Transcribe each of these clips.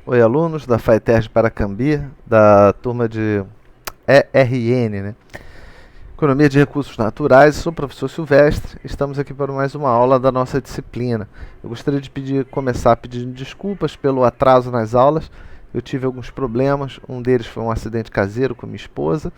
Oi, alunos da FATESG Paracambi, da turma de ERN, né? Economia de Recursos Naturais. Sou o professor Silvestre. Estamos aqui para mais uma aula da nossa disciplina. Eu gostaria de começar pedindo desculpas pelo atraso nas aulas. Eu tive alguns problemas. Um deles foi um acidente caseiro com minha esposa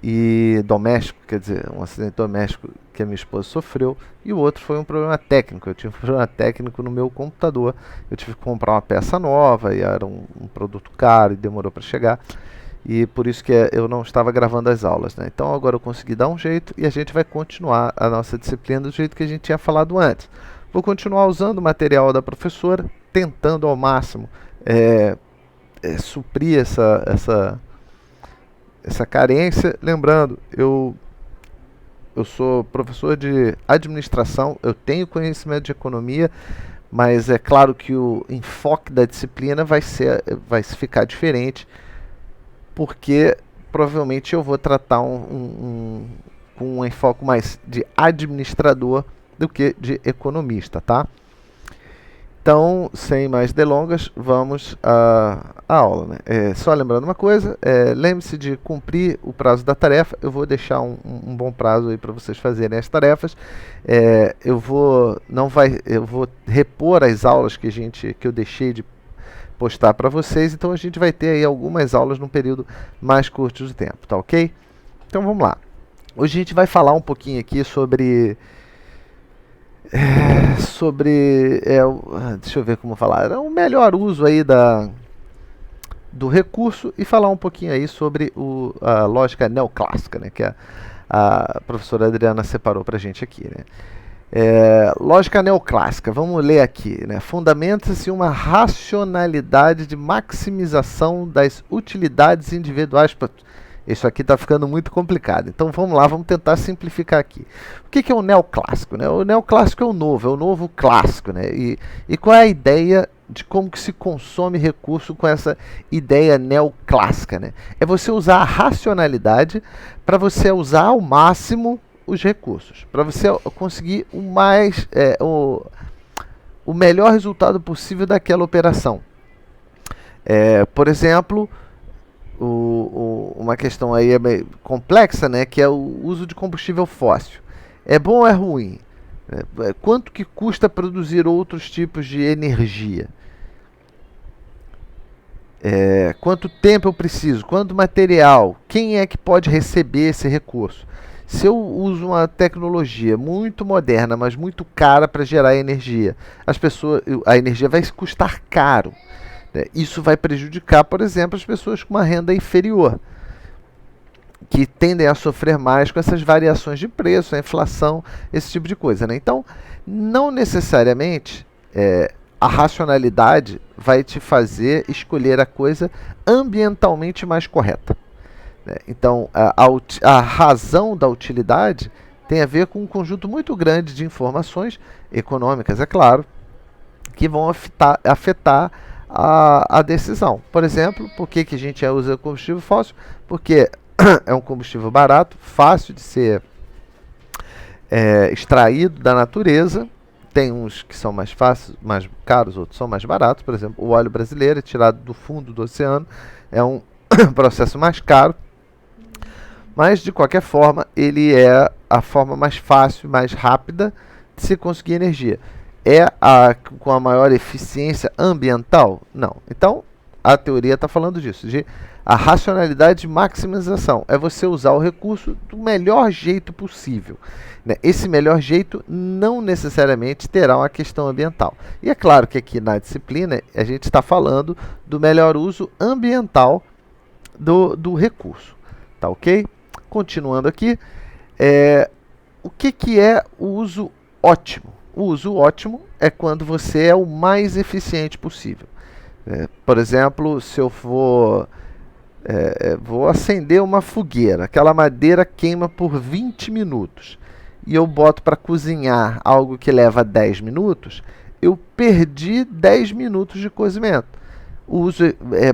e doméstico, quer dizer, um acidente doméstico que a minha esposa sofreu, e o outro foi um problema técnico. Eu tive um problema técnico no meu computador. Eu tive que comprar uma peça nova e era um produto caro e demorou para chegar, e por isso que eu não estava gravando as aulas, né? Então agora eu consegui dar um jeito e a gente vai continuar a nossa disciplina do jeito que a gente tinha falado antes. Vou continuar usando o material da professora, tentando ao máximo suprir essa carência. Lembrando, eu sou professor de administração, eu tenho conhecimento de economia, mas é claro que o enfoque da disciplina vai ficar diferente, porque provavelmente eu vou tratar com um enfoque mais de administrador do que de economista, tá? Então, sem mais delongas, vamos à aula, né? Só lembrando uma coisa, lembre-se de cumprir o prazo da tarefa. Eu vou deixar um bom prazo aí para vocês fazerem as tarefas. Eu vou repor as aulas que eu deixei de postar para vocês, então a gente vai ter aí algumas aulas num período mais curto de tempo, tá ok? Então vamos lá. Hoje a gente vai falar um pouquinho aqui sobre deixa eu ver como falar, o melhor uso aí do recurso, e falar um pouquinho aí sobre a lógica neoclássica, né, que a professora Adriana separou para a gente aqui, né? Lógica neoclássica, vamos ler aqui, né? Fundamenta-se uma racionalidade de maximização das utilidades individuais. Isso aqui está ficando muito complicado, então vamos lá, vamos tentar simplificar aqui. O que é o neoclássico, né? O neoclássico é o novo clássico, né? E qual é a ideia de como que se consome recurso com essa ideia neoclássica, né? É você usar a racionalidade para você usar ao máximo os recursos, para você conseguir o melhor resultado possível daquela operação. Por exemplo, uma questão aí meio complexa, né, que é o uso de combustível fóssil. É bom ou é ruim? Quanto que custa produzir outros tipos de energia? Quanto tempo eu preciso? Quanto material? Quem é que pode receber esse recurso? Se eu uso uma tecnologia muito moderna, mas muito cara para gerar energia, a energia vai custar caro. Isso vai prejudicar, por exemplo, as pessoas com uma renda inferior, que tendem a sofrer mais com essas variações de preço, a inflação, esse tipo de coisa, né? Então, não necessariamente a racionalidade vai te fazer escolher a coisa ambientalmente mais correta. Então, a razão da utilidade tem a ver com um conjunto muito grande de informações econômicas, é claro, que vão afetar a decisão. Por exemplo, por que a gente usa combustível fóssil? Porque é um combustível barato, fácil de ser extraído da natureza. Tem uns que são mais fáceis, mais caros, outros são mais baratos. Por exemplo, o óleo brasileiro é tirado do fundo do oceano, é um processo mais caro, mas de qualquer forma ele é a forma mais fácil, mais rápida de se conseguir energia. Com a maior eficiência ambiental? Não. Então, a teoria está falando disso, de a racionalidade de maximização. É você usar o recurso do melhor jeito possível, né? Esse melhor jeito não necessariamente terá uma questão ambiental. E é claro que aqui na disciplina a gente está falando do melhor uso ambiental do recurso. Tá ok? Continuando aqui, o que é o uso ótimo? O uso ótimo é quando você é o mais eficiente possível. Por exemplo, se eu vou acender uma fogueira, aquela madeira queima por 20 minutos, e eu boto para cozinhar algo que leva 10 minutos, eu perdi 10 minutos de cozimento. O uso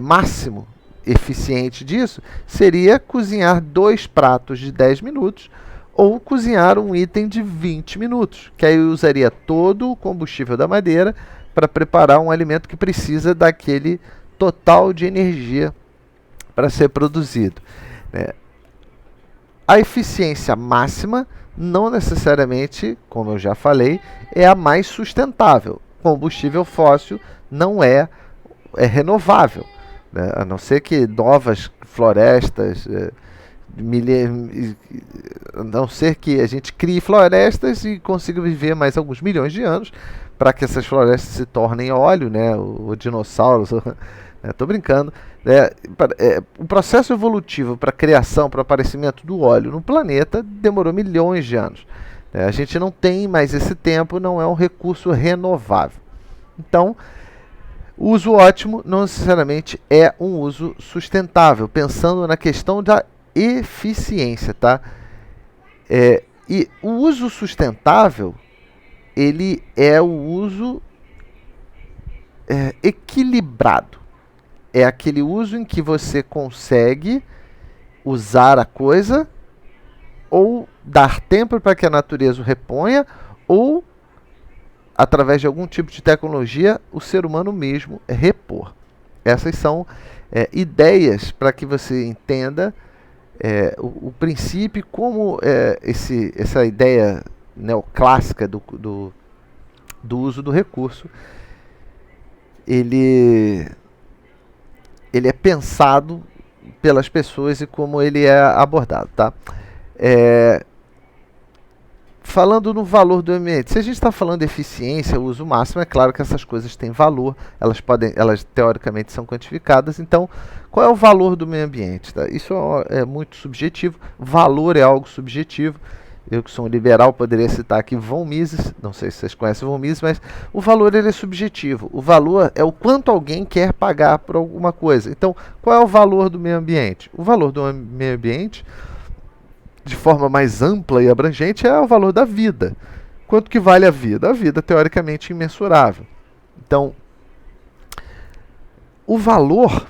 máximo eficiente disso seria cozinhar 2 pratos de 10 minutos, ou cozinhar um item de 20 minutos, que aí eu usaria todo o combustível da madeira para preparar um alimento que precisa daquele total de energia para ser produzido, né? A eficiência máxima não necessariamente, como eu já falei, é a mais sustentável. Combustível fóssil não é renovável, né? A não ser que novas florestas, a não ser que a gente crie florestas e consiga viver mais alguns milhões de anos para que essas florestas se tornem óleo, né? O dinossauros, estou brincando. O processo evolutivo para a criação, para o aparecimento do óleo no planeta demorou milhões de anos. A gente não tem mais esse tempo, não é um recurso renovável. Então, o uso ótimo não necessariamente é um uso sustentável, pensando na questão da eficiência, tá? E o uso sustentável, ele é o uso equilibrado. É aquele uso em que você consegue usar a coisa ou dar tempo para que a natureza o reponha, ou através de algum tipo de tecnologia, o ser humano mesmo repor. Essas são ideias para que você entenda o princípio, como essa ideia neoclássica do uso do recurso, ele é pensado pelas pessoas e como ele é abordado, tá? Falando no valor do ambiente, se a gente está falando de eficiência, uso máximo, é claro que essas coisas têm valor, elas teoricamente são quantificadas. Então, qual é o valor do meio ambiente? Tá? Isso é muito subjetivo, valor é algo subjetivo. Eu, que sou um liberal, poderia citar aqui von Mises, não sei se vocês conhecem von Mises, mas o valor ele é subjetivo. O valor é o quanto alguém quer pagar por alguma coisa. Então, qual é o valor do meio ambiente? O valor do meio ambiente, de forma mais ampla e abrangente, é o valor da vida. Quanto que vale a vida? A vida, teoricamente, imensurável. Então, o valor,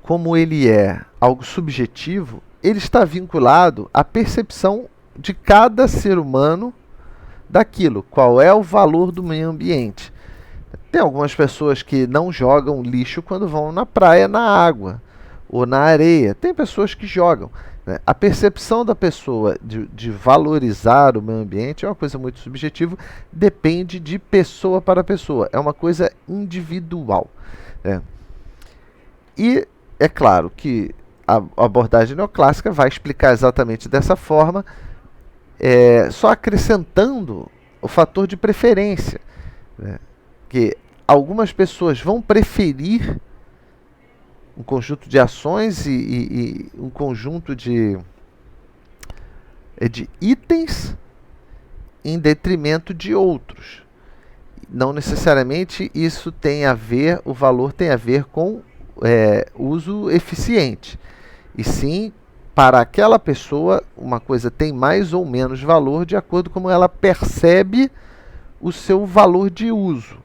como ele é algo subjetivo, ele está vinculado à percepção de cada ser humano daquilo. Qual é o valor do meio ambiente? Tem algumas pessoas que não jogam lixo quando vão na praia, na água ou na areia. Tem pessoas que jogam. A percepção da pessoa de valorizar o meio ambiente é uma coisa muito subjetiva, depende de pessoa para pessoa, é uma coisa individual. E é claro que a abordagem neoclássica vai explicar exatamente dessa forma, só acrescentando o fator de preferência, que algumas pessoas vão preferir um conjunto de ações e um conjunto de itens em detrimento de outros. Não necessariamente isso tem a ver, o valor tem a ver com uso eficiente. E sim, para aquela pessoa, uma coisa tem mais ou menos valor de acordo com como ela percebe o seu valor de uso.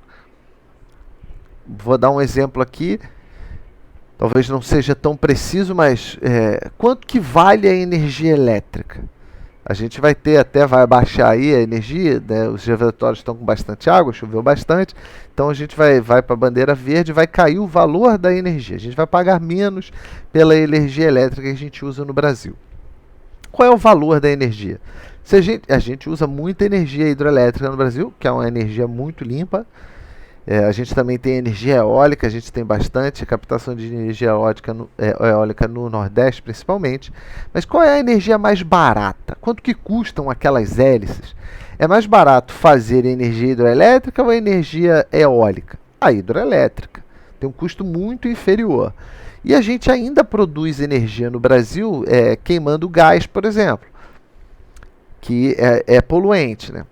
Vou dar um exemplo aqui. Talvez não seja tão preciso, mas quanto que vale a energia elétrica? A gente vai baixar aí a energia, né? Os reservatórios estão com bastante água, choveu bastante, então a gente vai para a bandeira verde, vai cair o valor da energia. A gente vai pagar menos pela energia elétrica que a gente usa no Brasil. Qual é o valor da energia? A gente usa muita energia hidroelétrica no Brasil, que é uma energia muito limpa. A gente também tem energia eólica, a gente tem bastante captação de energia eólica no Nordeste, principalmente. Mas qual é a energia mais barata? Quanto que custam aquelas hélices? É mais barato fazer energia hidroelétrica ou energia eólica? A hidroelétrica. Tem um custo muito inferior. E a gente ainda produz energia no Brasil queimando gás, por exemplo, que é poluente, né?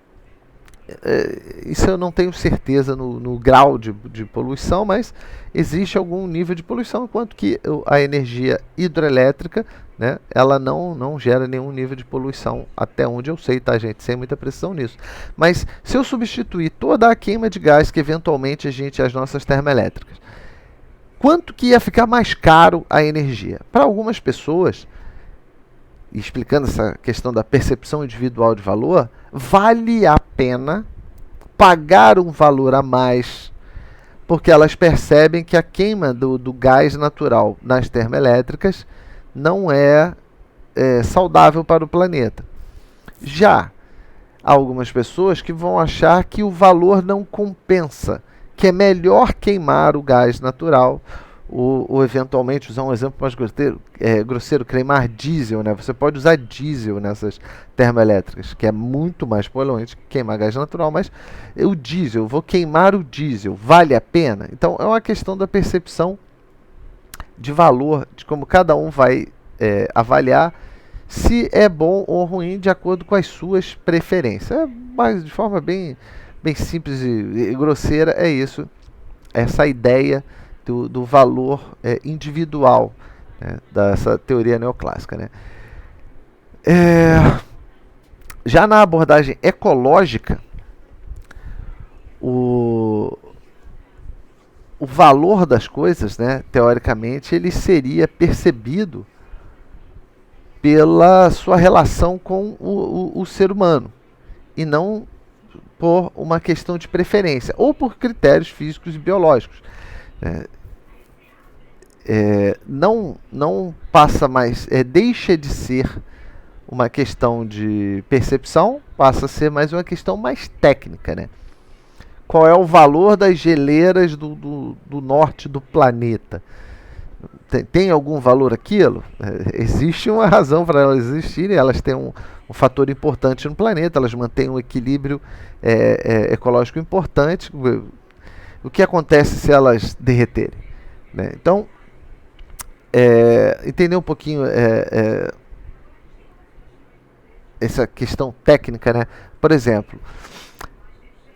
Isso eu não tenho certeza no grau de poluição, mas existe algum nível de poluição, enquanto que a energia hidrelétrica, né, ela não gera nenhum nível de poluição, até onde eu sei, tá, gente? Sem muita precisão nisso. Mas se eu substituir toda a queima de gás que eventualmente as nossas termoelétricas, quanto que ia ficar mais caro a energia? Para algumas pessoas, explicando essa questão da percepção individual de valor, vale a pena pagar um valor a mais porque elas percebem que a queima do gás natural nas termoelétricas não é saudável para o planeta. Já há algumas pessoas que vão achar que o valor não compensa, que é melhor queimar o gás natural, ou eventualmente usar um exemplo mais grosseiro, queimar diesel, né? Você pode usar diesel nessas termoelétricas, que é muito mais poluente que queimar gás natural, mas o diesel, vou queimar o diesel, vale a pena? Então é uma questão da percepção de valor, de como cada um vai avaliar se é bom ou ruim de acordo com as suas preferências. Mas de forma bem simples e grosseira é isso, essa ideia do valor individual, né, dessa teoria neoclássica, né? Já na abordagem ecológica, o valor das coisas, né, teoricamente, ele seria percebido pela sua relação com o ser humano, e não por uma questão de preferência, ou por critérios físicos e biológicos. Não passa mais, deixa de ser uma questão de percepção, passa a ser mais uma questão mais técnica, né? Qual é o valor das geleiras do norte do planeta? Tem algum valor aquilo? Existe uma razão para elas existirem, elas têm um fator importante no planeta, elas mantêm um equilíbrio ecológico importante. O que acontece se elas derreterem, né? Então, entender um pouquinho essa questão técnica, né? Por exemplo,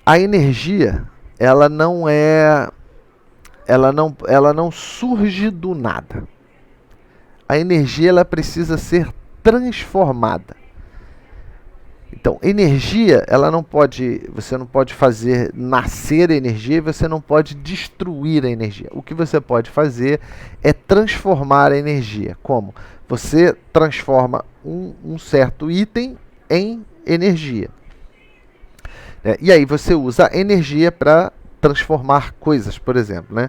a energia, ela não surge do nada. A energia, ela precisa ser transformada. Então, energia, você não pode fazer nascer energia, e você não pode destruir a energia. O que você pode fazer é transformar a energia. Como? Você transforma um certo item em energia. E aí você usa a energia para transformar coisas, por exemplo, né?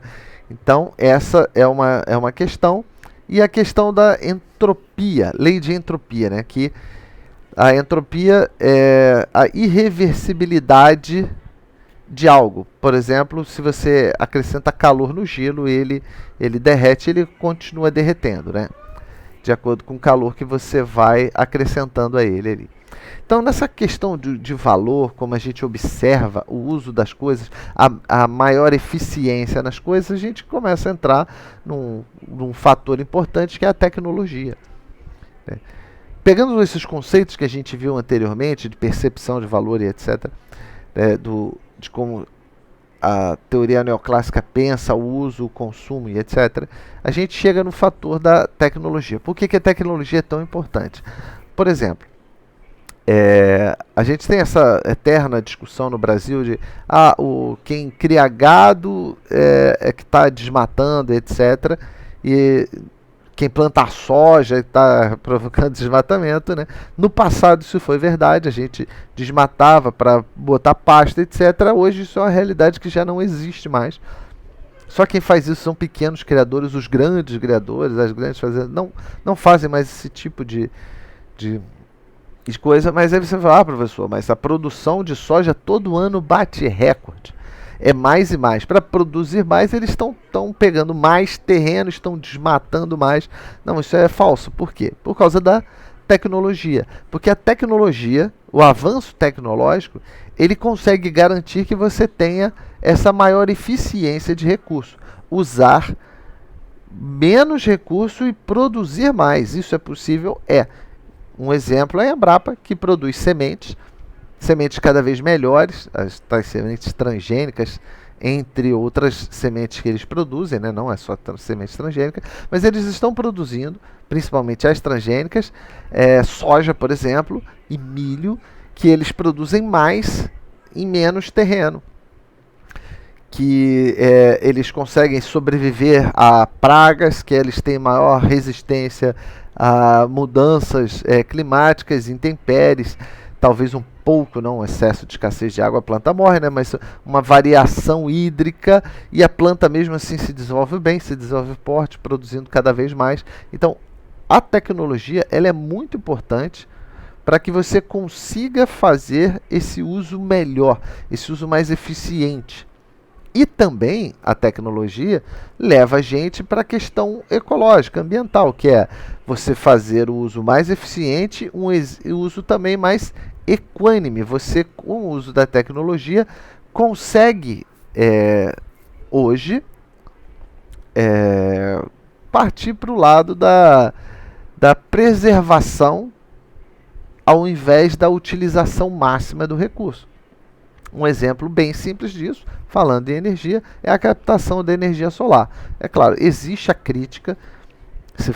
Então, essa é uma questão. E a questão da entropia, lei de entropia, né? Que a entropia é a irreversibilidade de algo. Por exemplo, se você acrescenta calor no gelo, ele derrete, ele continua derretendo, né? De acordo com o calor que você vai acrescentando a ele ali. Então, nessa questão de valor, como a gente observa o uso das coisas, a maior eficiência nas coisas, a gente começa a entrar num fator importante, que é a tecnologia, né? Pegando esses conceitos que a gente viu anteriormente, de percepção de valor e etc., de como a teoria neoclássica pensa o uso, o consumo e etc., a gente chega no fator da tecnologia. Por que a tecnologia é tão importante? Por exemplo, a gente tem essa eterna discussão no Brasil de quem cria gado é que está desmatando, etc., e quem planta soja está provocando desmatamento, né? No passado isso foi verdade, a gente desmatava para botar pasto, etc. Hoje isso é uma realidade que já não existe mais. Só quem faz isso são pequenos criadores, os grandes criadores, as grandes fazendas não fazem mais esse tipo de coisa. Mas aí você fala, professor, mas a produção de soja todo ano bate recorde. É mais e mais. Para produzir mais, eles estão pegando mais terreno, estão desmatando mais. Não, isso é falso. Por quê? Por causa da tecnologia. Porque a tecnologia, o avanço tecnológico, ele consegue garantir que você tenha essa maior eficiência de recurso. Usar menos recurso e produzir mais. Isso é possível? Um exemplo é a Embrapa, que produz sementes cada vez melhores, as tais sementes transgênicas, entre outras sementes que eles produzem, né? Não é só sementes transgênicas, mas eles estão produzindo, principalmente as transgênicas, soja, por exemplo, e milho, que eles produzem mais em menos terreno. Que eles conseguem sobreviver a pragas, que eles têm maior resistência a mudanças climáticas, intempéries, talvez um pouco, não um excesso de escassez de água, a planta morre, né? Mas uma variação hídrica e a planta mesmo assim se desenvolve bem, se desenvolve forte, produzindo cada vez mais. Então, a tecnologia ela é muito importante para que você consiga fazer esse uso melhor, esse uso mais eficiente. E também a tecnologia leva a gente para a questão ecológica, ambiental, que é você fazer o uso mais eficiente, um uso também mais equânime. Você, com o uso da tecnologia, consegue hoje partir para o lado da preservação ao invés da utilização máxima do recurso. Um exemplo bem simples disso, falando em energia, é a captação da energia solar. É claro, existe a crítica,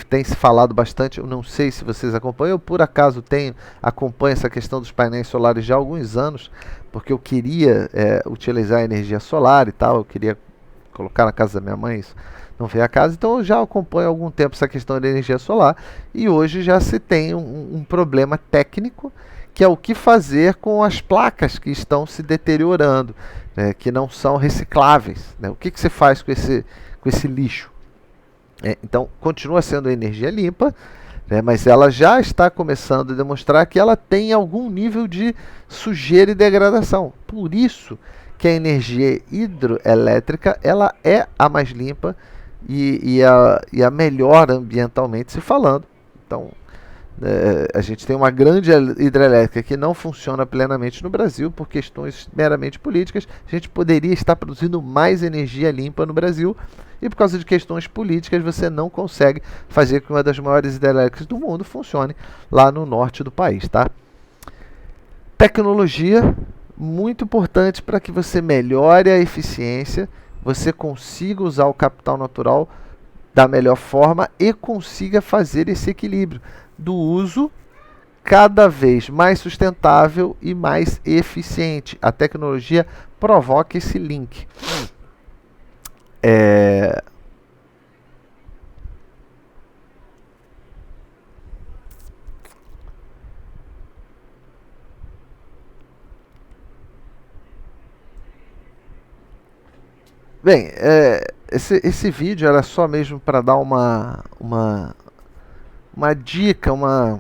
tem se falado bastante, eu não sei se vocês acompanham, eu por acaso acompanho essa questão dos painéis solares já há alguns anos, porque eu queria utilizar a energia solar e tal, eu queria colocar na casa da minha mãe isso. Não veio a casa, então eu já acompanho há algum tempo essa questão da energia solar e hoje já se tem um problema técnico, que é o que fazer com as placas que estão se deteriorando, né, que não são recicláveis. Né? O que se faz com esse lixo? Então, continua sendo energia limpa, né, mas ela já está começando a demonstrar que ela tem algum nível de sujeira e degradação. Por isso que a energia hidroelétrica ela é a mais limpa e a melhor ambientalmente se falando. Então, a gente tem uma grande hidrelétrica que não funciona plenamente no Brasil por questões meramente políticas. A gente poderia estar produzindo mais energia limpa no Brasil e por causa de questões políticas você não consegue fazer com que uma das maiores hidrelétricas do mundo funcione lá no norte do país, tá? Tecnologia muito importante para que você melhore a eficiência, você consiga usar o capital natural da melhor forma e consiga fazer esse equilíbrio do uso cada vez mais sustentável e mais eficiente. A tecnologia provoca esse link. Bem, esse vídeo era só mesmo para dar uma dica, uma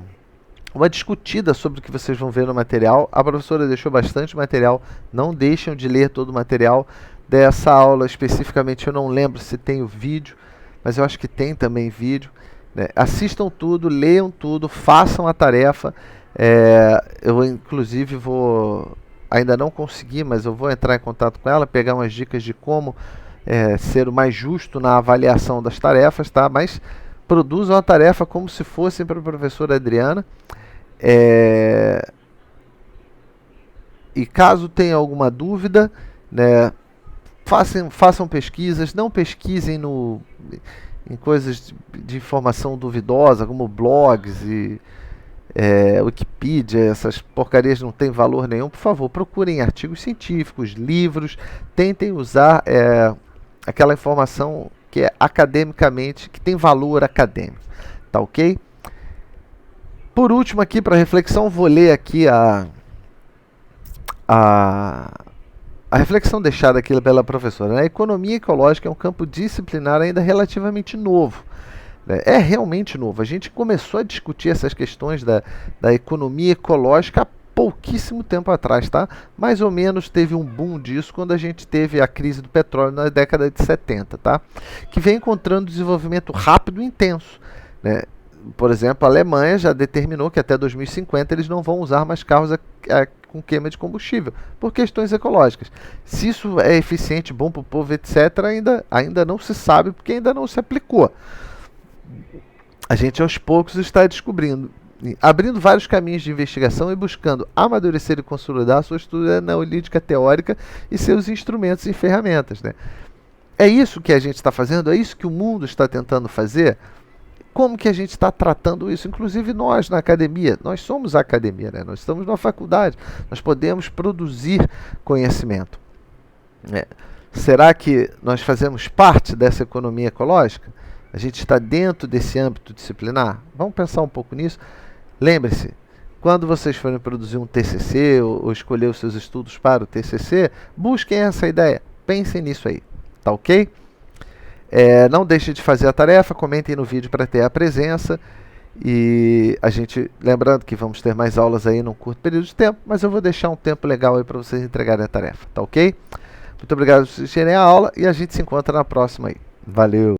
discutida sobre o que vocês vão ver no material. A professora deixou bastante material, não deixem de ler todo o material dessa aula especificamente. Eu não lembro se tem o vídeo, mas eu acho que tem também vídeo, né? Assistam tudo, leiam tudo, façam a tarefa. Eu inclusive ainda não consegui, mas eu vou entrar em contato com ela, pegar umas dicas de como ser o mais justo na avaliação das tarefas, tá? Mas produzam a tarefa como se fossem para a professora Adriana. E caso tenha alguma dúvida, né, façam pesquisas, não pesquisem em coisas de informação duvidosa, como blogs e Wikipedia, essas porcarias não têm valor nenhum. Por favor, procurem artigos científicos, livros, tentem usar aquela informação que é academicamente, que tem valor acadêmico, tá ok? Por último aqui, para reflexão, vou ler aqui a reflexão deixada aqui pela professora, né? A economia ecológica é um campo disciplinar ainda relativamente novo. É realmente novo. A gente começou a discutir essas questões da economia ecológica há pouquíssimo tempo atrás, tá? Mais ou menos teve um boom disso quando a gente teve a crise do petróleo na década de 70, tá? Que vem encontrando desenvolvimento rápido e intenso, né? Por exemplo, a Alemanha já determinou que até 2050 eles não vão usar mais carros com queima de combustível, por questões ecológicas. Se isso é eficiente, bom para o povo, etc., ainda não se sabe, porque ainda não se aplicou. A gente aos poucos está descobrindo, abrindo vários caminhos de investigação e buscando amadurecer e consolidar a sua estrutura neolítica teórica e seus instrumentos e ferramentas, né? É isso que a gente está fazendo, é isso que o mundo está tentando fazer. Como que a gente está tratando isso? Inclusive nós na academia, nós somos a academia, né? Nós estamos na faculdade, nós podemos produzir conhecimento. Será que nós fazemos parte dessa economia ecológica? A gente está dentro desse âmbito disciplinar? Vamos pensar um pouco nisso. Lembre-se, quando vocês forem produzir um TCC ou escolher os seus estudos para o TCC, busquem essa ideia, pensem nisso aí, tá ok? Não deixe de fazer a tarefa, comentem no vídeo para ter a presença. E a gente, lembrando que vamos ter mais aulas aí num curto período de tempo, mas eu vou deixar um tempo legal aí para vocês entregarem a tarefa, tá ok? Muito obrigado por assistirem a aula e a gente se encontra na próxima aí. Valeu!